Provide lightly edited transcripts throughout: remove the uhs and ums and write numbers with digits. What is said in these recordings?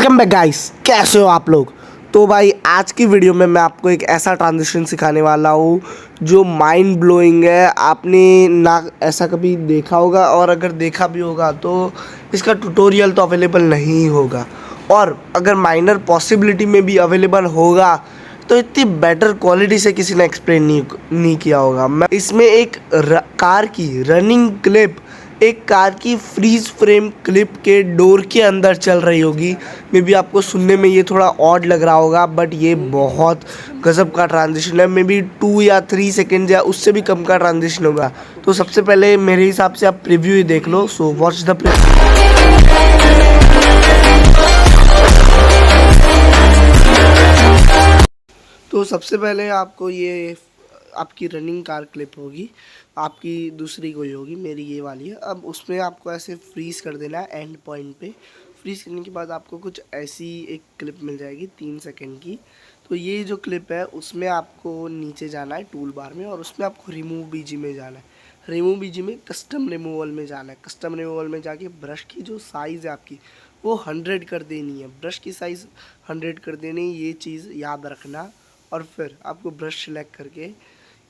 Welcome back guys, कैसे हो आप लोग। तो भाई आज की वीडियो में मैं आपको एक ऐसा ट्रांजिशन सिखाने वाला हूँ जो माइंड ब्लोइंग है। आपने ना ऐसा कभी देखा होगा, और अगर देखा भी होगा तो इसका ट्यूटोरियल तो अवेलेबल नहीं होगा, और अगर माइनर पॉसिबिलिटी में भी अवेलेबल होगा तो इतनी बेटर क्वालिटी से किसी ने एक्सप्लेन नहीं किया होगा। मैं इसमें एक कार की रनिंग क्लिप, एक कार की फ्रीज फ्रेम क्लिप के डोर के अंदर चल रही होगी। मे बी आपको सुनने में ये थोड़ा ऑड लग रहा होगा, बट ये बहुत गजब का ट्रांजिशन है। मे बी 2 या 3 सेकेंड या उससे भी कम का ट्रांजिशन होगा। तो सबसे पहले मेरे हिसाब से आप प्रीव्यू ही देख लो। सो वॉच द तो सबसे पहले आपको ये आपकी रनिंग कार क्लिप होगी, आपकी दूसरी कोई होगी, मेरी ये वाली है। अब उसमें आपको ऐसे फ्रीज़ कर देना है एंड पॉइंट पे। फ्रीज़ करने के बाद आपको कुछ ऐसी एक क्लिप मिल जाएगी 3 सेकंड की। तो ये जो क्लिप है उसमें आपको नीचे जाना है टूल बार में, और उसमें आपको रिमूव बीजी में जाना है। रिमूव बीजी में कस्टम रिमूवल में जाना है। कस्टम रिमूवल में जाके ब्रश की जो साइज़ है आपकी वो 100 कर देनी है। ब्रश की साइज़ 100 कर देनी है, ये चीज़ याद रखना। और फिर आपको ब्रश सिलेक्ट करके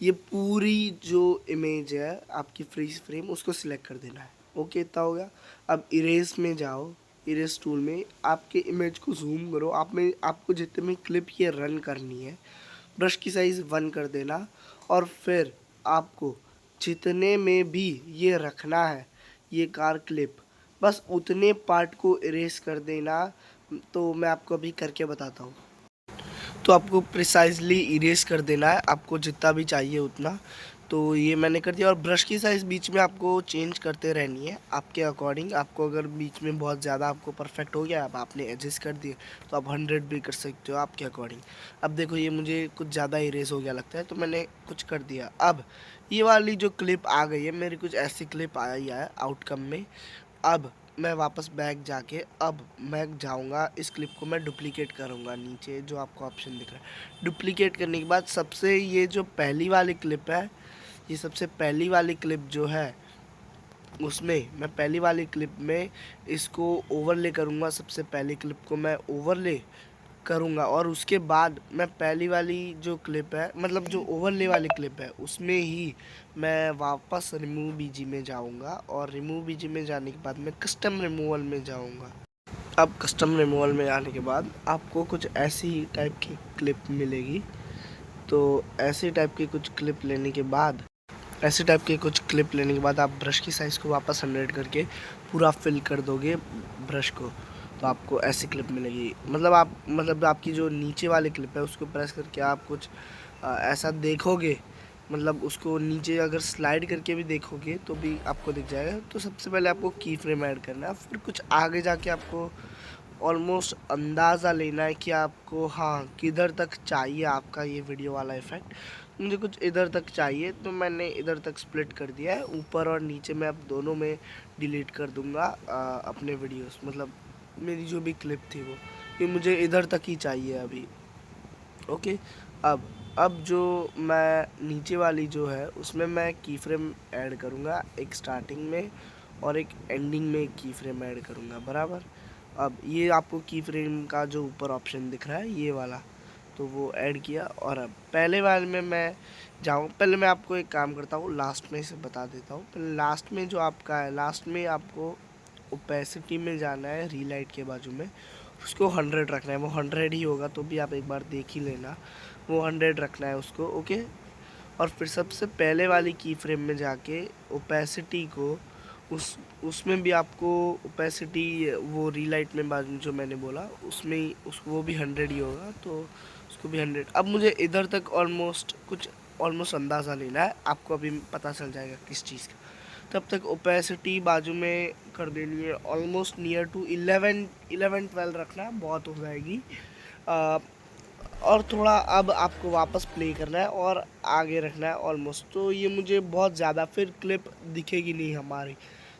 ये पूरी जो इमेज है आपकी फ्रीज फ्रेम उसको सिलेक्ट कर देना है। ओके, इतना हो गया। अब इरेज में जाओ, इरेज टूल में आपके इमेज को जूम करो। आपको जितने में क्लिप ये रन करनी है, ब्रश की साइज़ 1 कर देना। और फिर आपको जितने में भी ये रखना है ये कार क्लिप, बस उतने पार्ट को इरेज कर देना। तो मैं आपको अभी करके बताता हूँ। तो आपको प्रिसाइजली इरेज कर देना है, आपको जितना भी चाहिए उतना। तो ये मैंने कर दिया। और ब्रश की साइज़ बीच में आपको चेंज करते रहनी है आपके अकॉर्डिंग। आपको अगर बीच में बहुत ज़्यादा आपको परफेक्ट हो गया, अब आपने एडजस्ट कर दिए, तो आप 100 भी कर सकते हो आपके अकॉर्डिंग। अब देखो ये मुझे कुछ ज़्यादा इरेज हो गया लगता है, तो मैंने कुछ कर दिया। अब ये वाली जो क्लिप आ गई है मेरी, कुछ ऐसी क्लिप आई है आउटकम में। अब मैं वापस बैक जाके अब मैं जाऊंगा, इस क्लिप को मैं डुप्लीकेट करूंगा। नीचे जो आपको ऑप्शन दिख रहा है, डुप्लीकेट करने के बाद सबसे ये जो पहली वाली क्लिप है, ये सबसे पहली वाली क्लिप जो है उसमें मैं पहली वाली क्लिप में इसको ओवरले करूंगा। सबसे पहली क्लिप को मैं ओवरले करूँगा, और उसके बाद मैं पहली वाली जो क्लिप है, मतलब जो ओवरले वाली क्लिप है, उसमें ही मैं वापस रिमूव बीजी में जाऊँगा। और रिमूव बीजी में जाने के बाद मैं कस्टम रिमूवल में जाऊँगा। अब कस्टम रिमूवल में आने के बाद आपको कुछ ऐसी टाइप की क्लिप मिलेगी। तो ऐसी टाइप की कुछ क्लिप लेने के बाद आप ब्रश की साइज़ को वापस 100 करके पूरा फिल कर दोगे ब्रश को, तो आपको ऐसी क्लिप मिलेगी। मतलब आपकी जो नीचे वाली क्लिप है उसको प्रेस करके आप कुछ ऐसा देखोगे। मतलब उसको नीचे अगर स्लाइड करके भी देखोगे तो भी आपको दिख जाएगा। तो सबसे पहले आपको की फ्रेम ऐड करना है, फिर कुछ आगे जाके आपको ऑलमोस्ट अंदाज़ा लेना है कि आपको किधर तक चाहिए आपका ये वीडियो वाला इफ़ेक्ट। मुझे कुछ इधर तक चाहिए, तो मैंने इधर तक स्प्लिट कर दिया है। ऊपर और नीचे मैं अब दोनों में डिलीट कर दूंगा अपने वीडियोस। मतलब मेरी जो भी क्लिप थी वो, ये मुझे इधर तक ही चाहिए अभी। ओके, अब जो मैं नीचे वाली जो है उसमें मैं की फ्रेम ऐड करूँगा, एक स्टार्टिंग में और एक एंडिंग में की फ्रेम ऐड करूँगा, बराबर। अब ये आपको की फ्रेम का जो ऊपर ऑप्शन दिख रहा है ये वाला, तो वो ऐड किया। और अब पहले वाले में मैं जाऊँ, पहले मैं आपको एक काम करता हूँ, लास्ट में से बता देता हूँ। पहले लास्ट में जो आपका है, लास्ट में आपको ओपेसिटी में जाना है, रीलाइट के बाजू में, उसको 100 रखना है। वो 100 ही होगा, तो भी आप एक बार देख ही लेना। वो 100 रखना है उसको, ओके। और फिर सबसे पहले वाली की फ्रेम में जाके ओपेसिटी को उसमें भी आपको ओपेसिटी, वो रीलाइट में बाजू जो मैंने बोला उसमें ही उसको वो भी 100 ही होगा, तो उसको भी 100। अब मुझे इधर तक ऑलमोस्ट अंदाज़ा लेना है, आपको अभी पता चल जाएगा किस चीज़ का। तब तक ओपेसिटी बाजू में कर देनी है ऑलमोस्ट नियर टू 11-12 रखना, बहुत हो जाएगी। और थोड़ा अब आपको वापस प्ले करना है और आगे रखना है ऑलमोस्ट। तो ये मुझे बहुत ज़्यादा फिर क्लिप दिखेगी नहीं हमारी,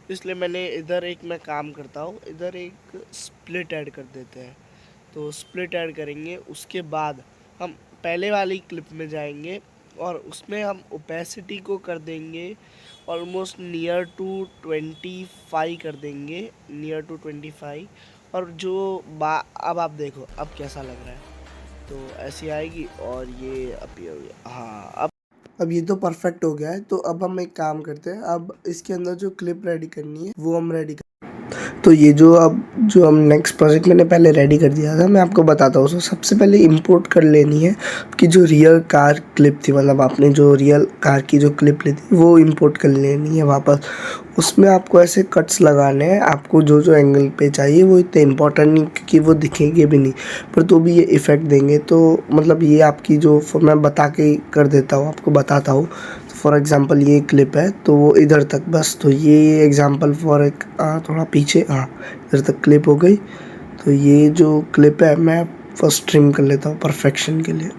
इसलिए मैंने इधर एक मैं काम करता हूँ, इधर एक स्प्लिट ऐड कर देते हैं। तो स्प्लिट ऐड करेंगे, उसके बाद हम पहले वाली क्लिप में जाएंगे और उसमें हम ओपेसिटी को कर देंगे ऑलमोस्ट नियर टू 25 कर देंगे, नियर टू 25। और अब आप देखो अब कैसा लग रहा है, तो ऐसी आएगी और ये अभी हो गया। हाँ, अब ये तो परफेक्ट हो गया है। तो अब हम एक काम करते हैं, अब इसके अंदर जो क्लिप रेडी करनी है वो हम रेडी कर। तो ये जो हम नेक्स्ट प्रोजेक्ट मैंने पहले रेडी कर दिया था, मैं आपको बताता हूँ। सबसे पहले इंपोर्ट कर लेनी है कि जो रियल कार क्लिप थी, मतलब आपने जो रियल कार की जो क्लिप ली थी वो इंपोर्ट कर लेनी है वापस। उसमें आपको ऐसे कट्स लगाने हैं, आपको जो जो एंगल पे चाहिए। वो इतने इम्पोर्टेंट नहीं क्योंकि वो दिखेंगे भी नहीं, पर तो भी ये इफ़ेक्ट देंगे। तो मतलब ये आपकी जो मैं बता के कर देता हूँ, आपको बताता हूँ। फॉर एग्ज़ाम्पल ये क्लिप है तो वो इधर तक बस, तो ये एग्ज़ाम्पल फॉर एक थोड़ा पीछे, हाँ इधर तक क्लिप हो गई। तो ये जो क्लिप है मैं फर्स्ट ट्रिम कर लेता हूँ परफेक्शन के लिए।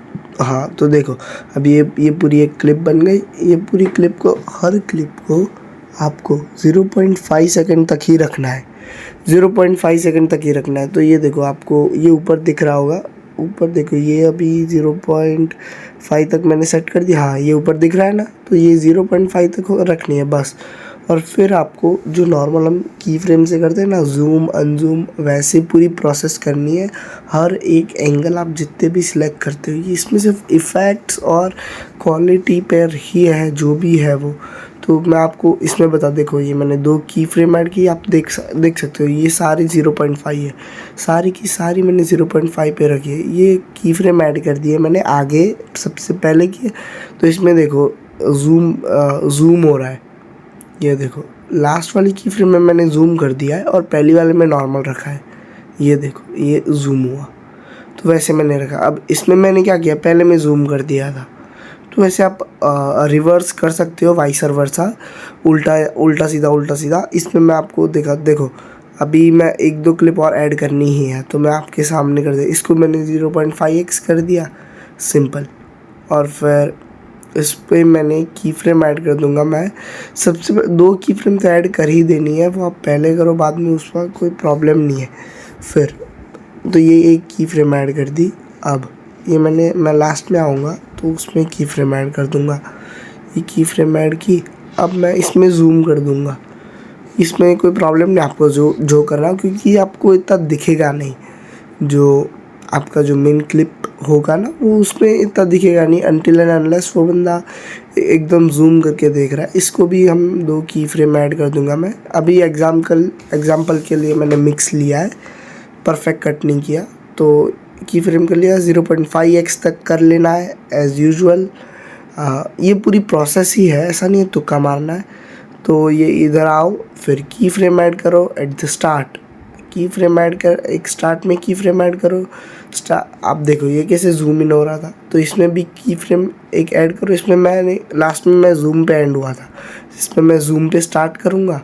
हाँ तो देखो अब ये पूरी एक क्लिप बन गई। ये पूरी क्लिप को, हर क्लिप को आपको 0.5 सेकंड तक ही रखना है, 0.5 सेकंड तक ही रखना है। तो ये देखो आपको ये ऊपर दिख रहा होगा, ऊपर देखो ये अभी 0.5 तक मैंने सेट कर दिया। हाँ ये ऊपर दिख रहा है ना, तो ये 0.5 तक रखनी है बस। और फिर आपको जो नॉर्मल हम की फ्रेम से करते हैं ना, जूम अनजूम, वैसे पूरी प्रोसेस करनी है। हर एक एंगल आप जितने भी सिलेक्ट करते हो, ये इसमें सिर्फ इफ़ेक्ट्स और क्वालिटी पर ही है जो भी है वो। तो मैं आपको इसमें देखो ये मैंने 2 की फ्रेम ऐड की, आप देख सकते हो ये सारी 0.5 है, सारी की सारी मैंने 0.5 पे रखी है। ये की फ्रेम ऐड कर दिए मैंने आगे सबसे पहले की। तो इसमें देखो जूम हो रहा है, ये देखो लास्ट वाली की फ्रेम में मैंने जूम कर दिया है और पहली वाले में नॉर्मल रखा है। ये देखो ये जूम हुआ, तो वैसे मैंने रखा। अब इसमें मैंने क्या किया, पहले मैं जूम कर दिया था, तो वैसे आप रिवर्स कर सकते हो, वाइस वर्सा, उल्टा सीधा। इसमें मैं आपको देखो अभी मैं 1-2 क्लिप और ऐड करनी ही है, तो मैं आपके सामने कर दिया। इसको मैंने 0.5x कर दिया सिंपल, और फिर इस पर मैंने की फ्रेम ऐड कर दूंगा। मैं सबसे 2 की फ्रेम तो ऐड कर ही देनी है, वो आप पहले करो बाद में उसका कोई प्रॉब्लम नहीं है। फिर तो ये एक की फ्रेम ऐड कर दी। अब ये मैं लास्ट में आऊँगा तो उसमें की फ्रेम ऐड कर दूँगा। ये की फ्रेम ऐड की, अब मैं इसमें जूम कर दूँगा। इसमें कोई प्रॉब्लम नहीं आपको जो करना, क्योंकि आपको इतना दिखेगा नहीं। जो आपका जो मेन क्लिप होगा ना वो उसमें इतना दिखेगा नहीं, अनटिल एंड अनलेस वो बंदा एकदम जूम करके देख रहा है। इसको भी हम 2 की फ्रेम ऐड कर दूँगा मैं। अभी एग्जाम्पल के लिए मैंने मिक्स लिया है, परफेक्ट कट नहीं किया। तो की फ्रेम कर लिया, 0.5x तक कर लेना है एज़ यूजुअल। ये पूरी प्रोसेस ही है, ऐसा नहीं है तुक्का मारना है। तो ये इधर आओ, फिर की फ्रेम ऐड करो एट द स्टार्ट, की फ्रेम ऐड कर, एक स्टार्ट में की फ्रेम ऐड करो। आप देखो ये कैसे जूम इन हो रहा था, तो इसमें भी की फ्रेम एक ऐड करो। इसमें मैंने लास्ट में मैं जूम पे एंड हुआ था, इसमें मैं जूम पे स्टार्ट करूँगा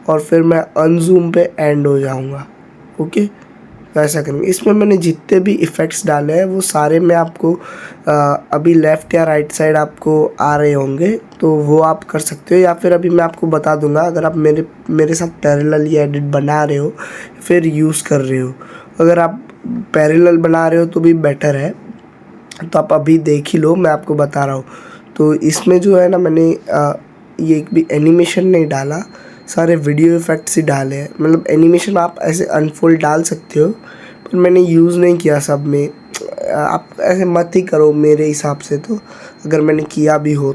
और फिर मैं अनजूम पे एंड हो जाऊँगा। ओके, तो ऐसा करेंगे। इसमें मैंने जितने भी इफ़ेक्ट्स डाले हैं वो सारे मैं आपको अभी लेफ़्ट या राइट साइड आपको आ रहे होंगे, तो वो आप कर सकते हो, या फिर अभी मैं आपको बता दूंगा। अगर आप मेरे साथ पैरेलल ये एडिट बना रहे हो फिर यूज़ कर रहे हो, अगर आप पैरेलल बना रहे हो तो भी बेटर है, तो आप अभी देख ही लो, मैं आपको बता रहा हूँ। तो इसमें जो है ना, मैंने ये एक भी एनिमेशन नहीं डाला, सारे वीडियो इफ़ेक्ट्स ही डाले हैं। मतलब एनिमेशन आप ऐसे अनफोल्ड डाल सकते हो, पर मैंने यूज़ नहीं किया सब में। आप ऐसे मत ही करो मेरे हिसाब से, तो अगर मैंने किया भी हो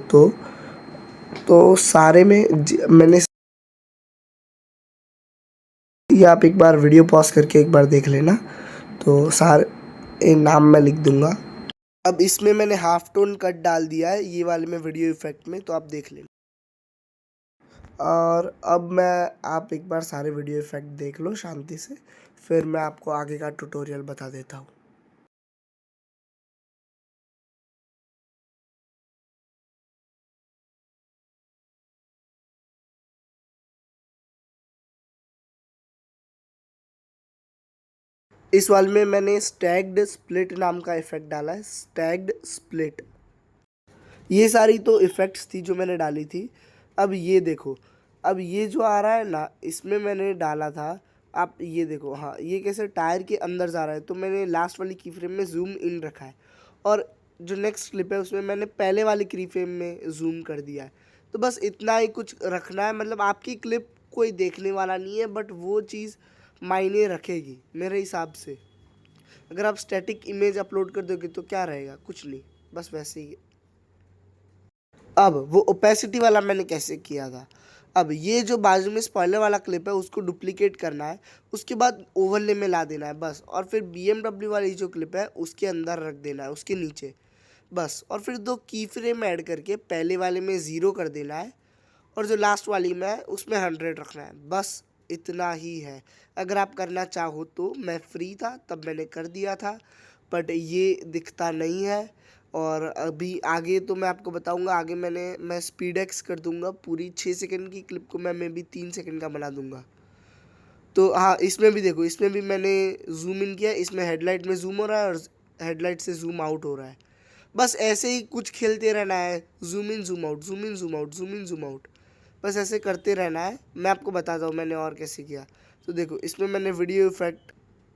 तो सारे में मैंने, ये आप एक बार वीडियो पॉज करके एक बार देख लेना, तो सारे नाम मैं लिख दूंगा। अब इसमें मैंने हाफ टोन कट डाल दिया है ये वाले में वीडियो इफ़ेक्ट में, तो आप देख लेना। और अब आप एक बार सारे वीडियो इफ़ेक्ट देख लो शांति से, फिर मैं आपको आगे का ट्यूटोरियल बता देता हूँ। इस वाले में मैंने स्टैग्ड स्प्लिट नाम का इफ़ेक्ट डाला है, स्टैग्ड स्प्लिट। ये सारी तो इफ़ेक्ट्स थी जो मैंने डाली थी। अब ये देखो, अब ये जो आ रहा है ना, इसमें मैंने डाला था, आप ये देखो, हाँ ये कैसे टायर के अंदर जा रहा है, तो मैंने लास्ट वाली की फ्रेम में जूम इन रखा है, और जो नेक्स्ट क्लिप है उसमें मैंने पहले वाली की फ्रेम में जूम कर दिया है। तो बस इतना ही कुछ रखना है, मतलब आपकी क्लिप कोई देखने वाला नहीं है, बट वो चीज़ मायने रखेगी मेरे हिसाब से। अगर आप स्टैटिक इमेज अपलोड कर दोगे तो क्या रहेगा, कुछ नहीं, बस वैसे ही। अब वो ओपेसिटी वाला मैंने कैसे किया था, अब ये जो बाजू में स्पॉइलर वाला क्लिप है उसको डुप्लीकेट करना है, उसके बाद ओवरले में ला देना है बस, और फिर BMW वाली जो क्लिप है उसके अंदर रख देना है, उसके नीचे बस, और फिर 2 की फ्रेम ऐड करके पहले वाले में 0 कर देना है और जो लास्ट वाली में है उसमें 100 रखना है, बस इतना ही है। अगर आप करना चाहो तो, मैं फ्री था तब मैंने कर दिया था, बट ये दिखता नहीं है। और अभी आगे तो मैं आपको बताऊंगा, आगे मैं स्पीड एक्स कर दूंगा, पूरी 6 सेकंड की क्लिप को मैं भी 3 सेकंड का बना दूंगा। तो हाँ, इसमें भी देखो, इसमें भी मैंने जूम इन किया, इसमें हेडलाइट में जूम हो रहा है और हेडलाइट से जूम आउट हो रहा है। बस ऐसे ही कुछ खेलते रहना है, zoom in zoom out, zoom in zoom out, zoom in zoom out, बस ऐसे करते रहना है। मैं आपको बताता हूँ मैंने और कैसे किया। तो देखो, इसमें मैंने वीडियो इफेक्ट,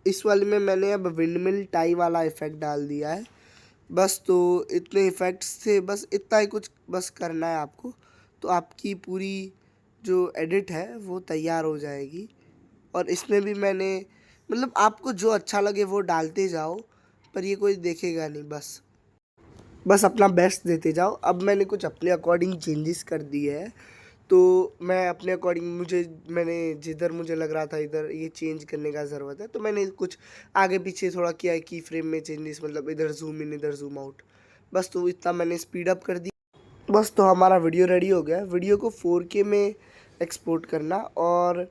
इस वाले में मैंने अब विंडमिल टाई वाला इफेक्ट डाल दिया है बस। तो इतने इफ़ेक्ट्स थे, बस इतना ही कुछ बस करना है आपको, तो आपकी पूरी जो एडिट है वो तैयार हो जाएगी। और इसमें भी मैंने, मतलब आपको जो अच्छा लगे वो डालते जाओ, पर ये कोई देखेगा नहीं, बस बस अपना बेस्ट देते जाओ। अब मैंने कुछ अपने अकॉर्डिंग चेंजेस कर दिए हैं, तो मैं अपने अकॉर्डिंग, मैंने जिधर मुझे लग रहा था इधर ये चेंज करने का ज़रूरत है, तो मैंने कुछ आगे पीछे थोड़ा किया है, की फ्रेम में चेंजेस, मतलब इधर जूम इन इधर जूम आउट, बस। तो इतना मैंने स्पीड अप कर दिया बस। तो हमारा वीडियो रेडी हो गया। वीडियो को 4K में एक्सपोर्ट करना और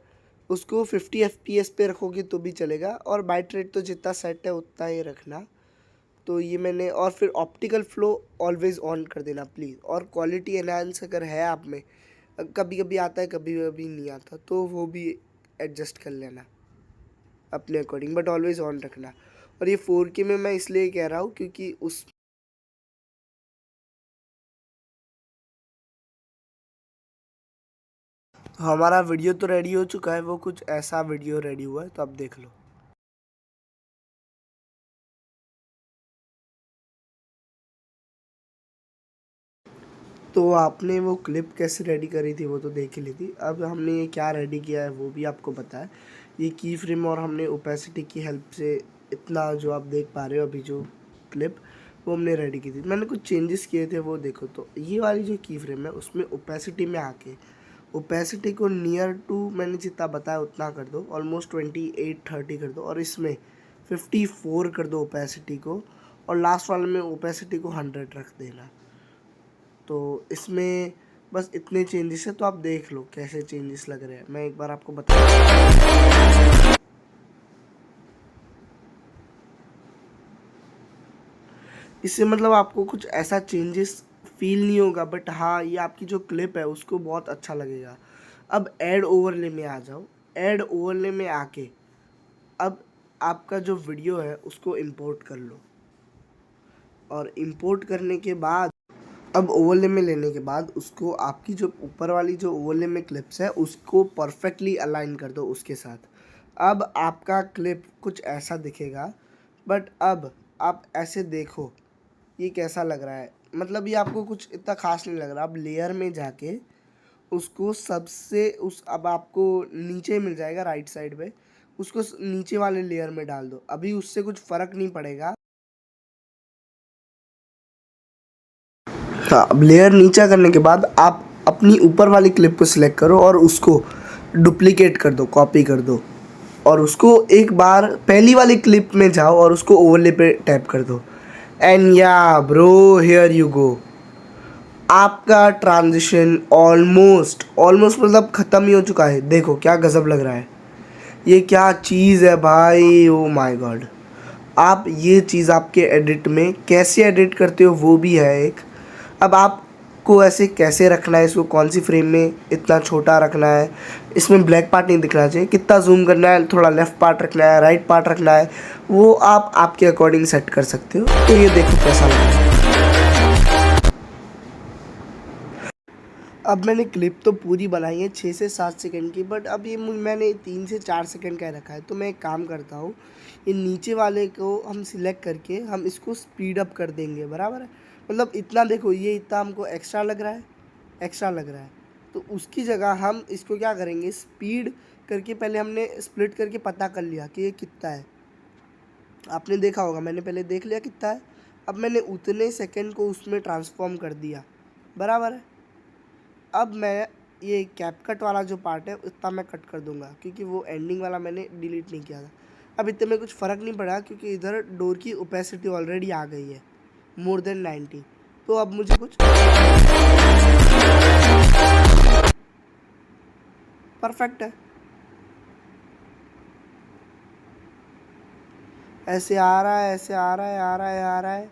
उसको 50 FPS पे रखोगे तो भी चलेगा, और बाइट रेट तो जितना सेट है उतना ही रखना। तो ये मैंने, और फिर ऑप्टिकल फ्लो ऑलवेज़ ऑन कर देना प्लीज़, और क्वालिटी एनहांस अगर है आप में, कभी कभी आता है कभी कभी नहीं आता, तो वो भी एडजस्ट कर लेना अपने अकॉर्डिंग, बट ऑलवेज़ ऑन रखना। और ये 4K में मैं इसलिए कह रहा हूँ क्योंकि उस हमारा वीडियो तो रेडी हो चुका है, वो कुछ ऐसा वीडियो रेडी हुआ है, तो अब देख लो। तो आपने वो क्लिप कैसे रेडी करी थी वो तो देख ही ली थी। अब हमने ये क्या रेडी किया है वो भी आपको पता है। ये की फ्रेम और हमने ओपेसिटी की हेल्प से इतना जो आप देख पा रहे हो अभी जो क्लिप, वो हमने रेडी की थी। मैंने कुछ चेंजेस किए थे वो देखो। तो ये वाली जो की फ्रेम है उसमें ओपेसिटी में आके ओपेसिटी को नियर टू, मैंने जितना बताया उतना कर दो, ऑलमोस्ट 28-30 कर दो, और इसमें 54 कर दो ओपेसिटी को, और लास्ट वाले में ओपेसिटी को 100 रख देना। तो इसमें बस इतने चेंजेस है, तो आप देख लो कैसे चेंजेस लग रहे हैं। मैं एक बार आपको बता, इससे मतलब आपको कुछ ऐसा चेंजेस फील नहीं होगा, बट हाँ ये आपकी जो क्लिप है उसको बहुत अच्छा लगेगा। अब ऐड ओवरले में आ जाओ। ऐड ओवरले में आके अब आपका जो वीडियो है उसको इंपोर्ट कर लो, और इंपोर्ट करने के बाद अब ओवरले में लेने के बाद उसको, आपकी जो ऊपर वाली जो ओवरले में क्लिप्स है उसको परफेक्टली अलाइन कर दो उसके साथ। अब आपका क्लिप कुछ ऐसा दिखेगा, बट अब आप ऐसे देखो ये कैसा लग रहा है, मतलब ये आपको कुछ इतना खास नहीं लग रहा। अब लेयर में जाके उसको सबसे उस, अब आपको नीचे मिल जाएगा राइट साइड पे, उसको नीचे वाले लेयर में डाल दो। अभी उससे कुछ फ़र्क नहीं पड़ेगा। हाँ, अब लेयर नीचा करने के बाद आप अपनी ऊपर वाली क्लिप को सिलेक्ट करो और उसको डुप्लीकेट कर दो, कॉपी कर दो, और उसको एक बार पहली वाली क्लिप में जाओ और उसको ओवरले पे टैप कर दो, एंड या ब्रो हियर यू गो। आपका ट्रांजिशन ऑलमोस्ट ऑलमोस्ट मतलब ख़त्म ही हो चुका है। देखो क्या गज़ब लग रहा है, ये क्या चीज़ है भाई, ओ माय गॉड। आप ये चीज़ आपके एडिट में कैसे एडिट करते हो वो भी है एक। अब आपको ऐसे कैसे रखना है, इसको कौन सी फ्रेम में इतना छोटा रखना है, इसमें ब्लैक पार्ट नहीं दिखना चाहिए, कितना जूम करना है, थोड़ा लेफ़्ट पार्ट रखना है, राइट पार्ट रखना है, वो आप आपके अकॉर्डिंग सेट कर सकते हो। तो ये देखो कैसा लग रहा है। अब मैंने क्लिप तो पूरी बनाई है 6 से 7 सेकंड की, बट अब ये मैंने 3 से 4 सेकंड का रखा है। तो मैं एक काम करता हूँ, ये नीचे वाले को हम सिलेक्ट करके हम इसको स्पीड अप कर देंगे, बराबर है। मतलब इतना देखो, ये इतना हमको एक्स्ट्रा लग रहा है, एक्स्ट्रा लग रहा है, तो उसकी जगह हम इसको क्या करेंगे, स्पीड करके पहले हमने स्प्लिट करके पता कर लिया कि ये कितना है। आपने देखा होगा, मैंने पहले देख लिया कितना है। अब मैंने उतने सेकंड को उसमें ट्रांसफॉर्म कर दिया, बराबर है। अब मैं ये कैप कट वाला जो पार्ट है उतना मैं कट कर दूंगा, क्योंकि वो एंडिंग वाला मैंने डिलीट नहीं किया था। अब इतने में कुछ फ़र्क नहीं पड़ा, क्योंकि इधर डोर की ओपेसिटी ऑलरेडी आ गई है मोर देन 90। तो अब मुझे कुछ परफेक्ट है, ऐसे आ रहा है, ऐसे आ रहा है, आ रहा है, आ रहा है।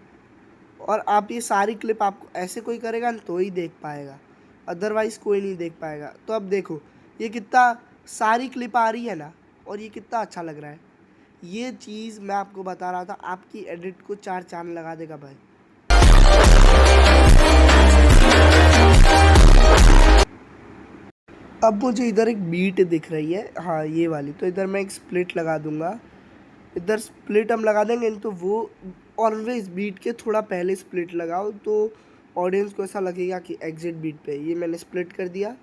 और आप ये सारी क्लिप आपको ऐसे कोई करेगा तो ही देख पाएगा, अदरवाइज़ कोई नहीं देख पाएगा। तो अब देखो ये कितना सारी क्लिप आ रही है ना, और ये कितना अच्छा लग रहा है। ये चीज़ मैं आपको बता रहा था, आपकी एडिट को 4 चांद लगा देगा भाई। अब मुझे इधर एक बीट दिख रही है, हाँ ये वाली, तो इधर मैं एक स्प्लिट लगा दूंगा। इधर स्प्लिट हम लगा देंगे, तो वो ऑलवेज बीट के थोड़ा पहले स्प्लिट लगाओ, तो ऑडियंस को ऐसा लगेगा कि एग्जिट बीट पे। ये मैंने स्प्लिट कर दिया।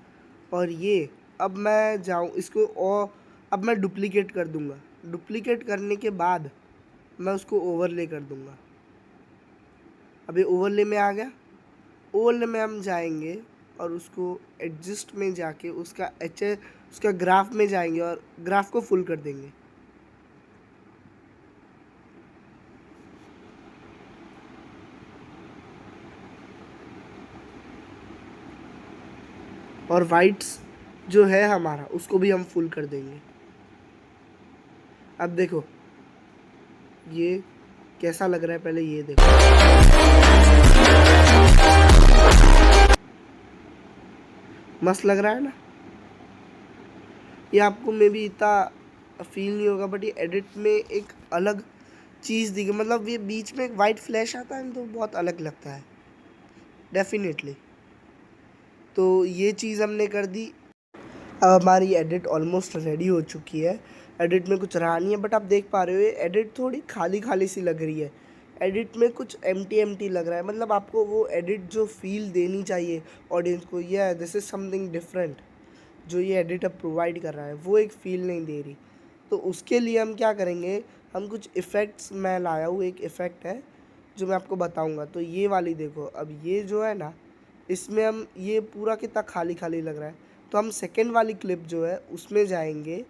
और ये अब मैं जाऊँ इसको, और अब मैं डुप्लीकेट कर दूंगा। डुप्लीकेट करने के बाद मैं उसको ओवरले कर दूंगा। अभी ओवरले में आ गया। ओवरले में हम जाएंगे और उसको एडजस्ट में जाके उसका ग्राफ में जाएंगे और ग्राफ को फुल कर देंगे। और वाइट्स जो है हमारा उसको भी हम फुल कर देंगे। अब देखो ये कैसा लग रहा है, पहले ये देखो। मस्त लग रहा है ना। ये आपको मे भी इतना फील नहीं होगा, बट ये एडिट में एक अलग चीज़ दिखे, मतलब ये बीच में एक वाइट फ्लैश आता है तो बहुत अलग लगता है डेफिनेटली। तो ये चीज़ हमने कर दी। अब हमारी एडिट ऑलमोस्ट रेडी हो चुकी है। एडिट में कुछ रहा नहीं है, बट आप देख पा रहे हो ये एडिट थोड़ी खाली खाली सी लग रही है। एडिट में कुछ एम्प्टी लग रहा है, मतलब आपको वो एडिट जो फील देनी चाहिए ऑडियंस को, ये दिस इज़ समथिंग डिफरेंट, जो ये एडिट अब प्रोवाइड कर रहा है वो एक फ़ील नहीं दे रही। तो उसके लिए हम क्या करेंगे, हम कुछ इफ़ेक्ट्स मैं लाया हूँ, एक इफ़ेक्ट है जो मैं आपको बताऊँगा। तो ये वाली देखो, अब ये जो है ना, इसमें हम ये पूरा कितना खाली खाली लग रहा है। तो हम सेकेंड वाली क्लिप जो है उसमें जाएंगे।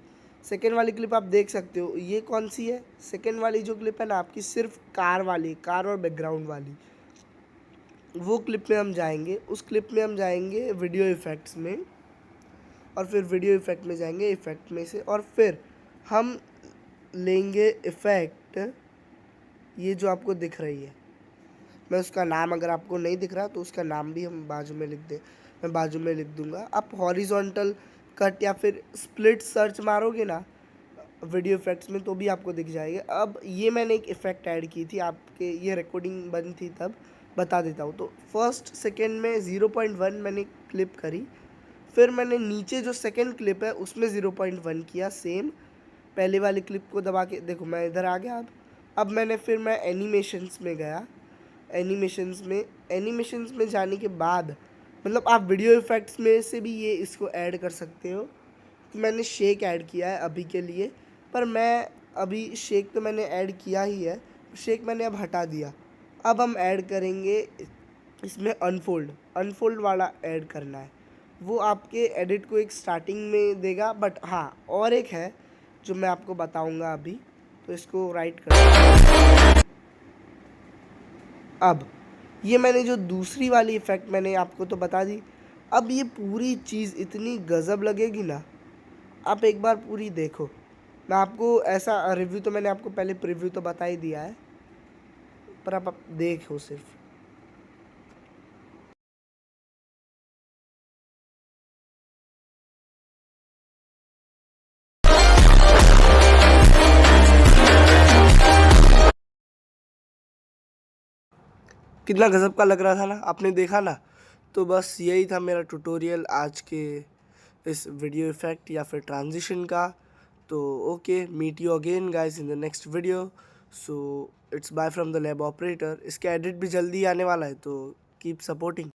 सेकेंड वाली क्लिप आप देख सकते हो, ये कौन सी है, सेकेंड वाली जो क्लिप है ना आपकी, सिर्फ कार वाली, कार और बैकग्राउंड वाली, वो क्लिप में हम जाएंगे। उस क्लिप में हम जाएंगे वीडियो इफ़ेक्ट्स में, और फिर वीडियो इफ़ेक्ट में जाएंगे, इफ़ेक्ट में से, और फिर हम लेंगे इफ़ेक्ट, ये जो आपको दिख रही है, मैं उसका नाम, अगर आपको नहीं दिख रहा तो उसका नाम भी हम बाजू में लिख दें, मैं बाजू में लिख दूंगा। आप हॉरिजॉन्टल कट या फिर स्प्लिट सर्च मारोगे ना वीडियो इफ़ेक्ट्स में तो भी आपको दिख जाएगा। अब ये मैंने एक इफ़ेक्ट ऐड की थी, आपके ये रिकॉर्डिंग बंद थी तब, बता देता हूँ। तो फर्स्ट सेकेंड में 0.1 मैंने क्लिप करी, फिर मैंने नीचे जो सेकेंड क्लिप है उसमें 0.1 किया, सेम पहले वाली क्लिप को दबा के। देखो मैं इधर आ गया। अब मैं एनिमेशंस में गया। एनिमेशंस में जाने के बाद, मतलब आप वीडियो इफ़ेक्ट्स में से भी ये इसको ऐड कर सकते हो। तो मैंने शेक ऐड किया है अभी के लिए, पर मैं अभी शेक तो मैंने ऐड किया ही है, शेक मैंने अब हटा दिया। अब हम ऐड करेंगे इसमें अनफोल्ड वाला ऐड करना है, वो आपके एडिट को एक स्टार्टिंग में देगा। बट हाँ, और एक है जो मैं आपको बताऊंगा अभी, तो इसको राइट कर। अब ये मैंने जो दूसरी वाली इफ़ेक्ट मैंने आपको तो बता दी। अब ये पूरी चीज़ इतनी गज़ब लगेगी ना, आप एक बार पूरी देखो। मैं आपको ऐसा रिव्यू तो मैंने आपको पहले प्रीव्यू तो बता ही दिया है, पर आप देखो सिर्फ। कितना गज़ब का लग रहा था ना, आपने देखा ना। तो बस यही था मेरा ट्यूटोरियल आज के इस वीडियो इफ़ेक्ट या फिर ट्रांजिशन का। तो okay, meet you again guys in the next video. So it's bye from the lab operator. इसका एडिट भी जल्दी आने वाला है, तो कीप सपोर्टिंग।